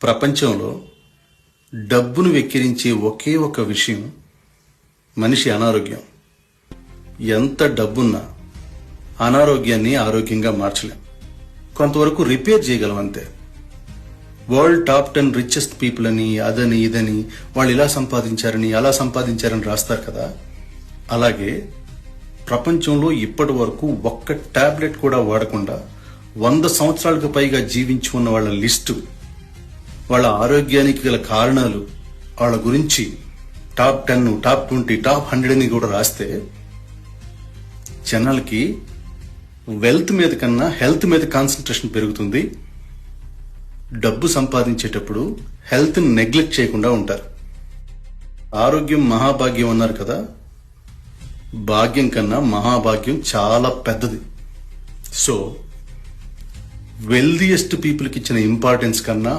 ప్రపంచంలో డబ్బును వెక్కిరించే ఒకే ఒక విషయం మనిషి అనారోగ్యం. ఎంత డబ్బున్నా అనారోగ్యాన్ని ఆరోగ్యంగా మార్చలేం. కొంతవరకు రిపేర్ చేయగలం అంతే. వరల్డ్ టాప్ 10 రిచెస్ట్ పీపుల్ అని అదని ఇదని వాళ్ళు ఇలా సంపాదించారని అలా సంపాదించారని రాస్తారు కదా. అలాగే ప్రపంచంలో ఇప్పటి వరకు ఒక్క టాబ్లెట్ కూడా వాడకుండా 100 సంవత్సరాలకు పైగా జీవించి ఉన్న వాళ్ళ లిస్టు, వాళ్ళ ఆరోగ్యానికి గల కారణాలు, వాళ్ళ గురించి టాప్ 10, టాప్ 20, టాప్ 100 అని కూడా రాస్తే జనాలకి వెల్త్ మీద కన్నా హెల్త్ మీద కాన్సన్ట్రేషన్ పెరుగుతుంది. డబ్బు సంపాదించేటప్పుడు హెల్త్ ని నెగ్లెక్ట్ చేయకుండా ఉంటారు. ఆరోగ్యం మహాభాగ్యం అన్నారు కదా, భాగ్యం కన్నా మహాభాగ్యం చాలా పెద్దది. సో వెల్దియెస్ట్ పీపుల్కి ఇచ్చిన ఇంపార్టెన్స్ కన్నా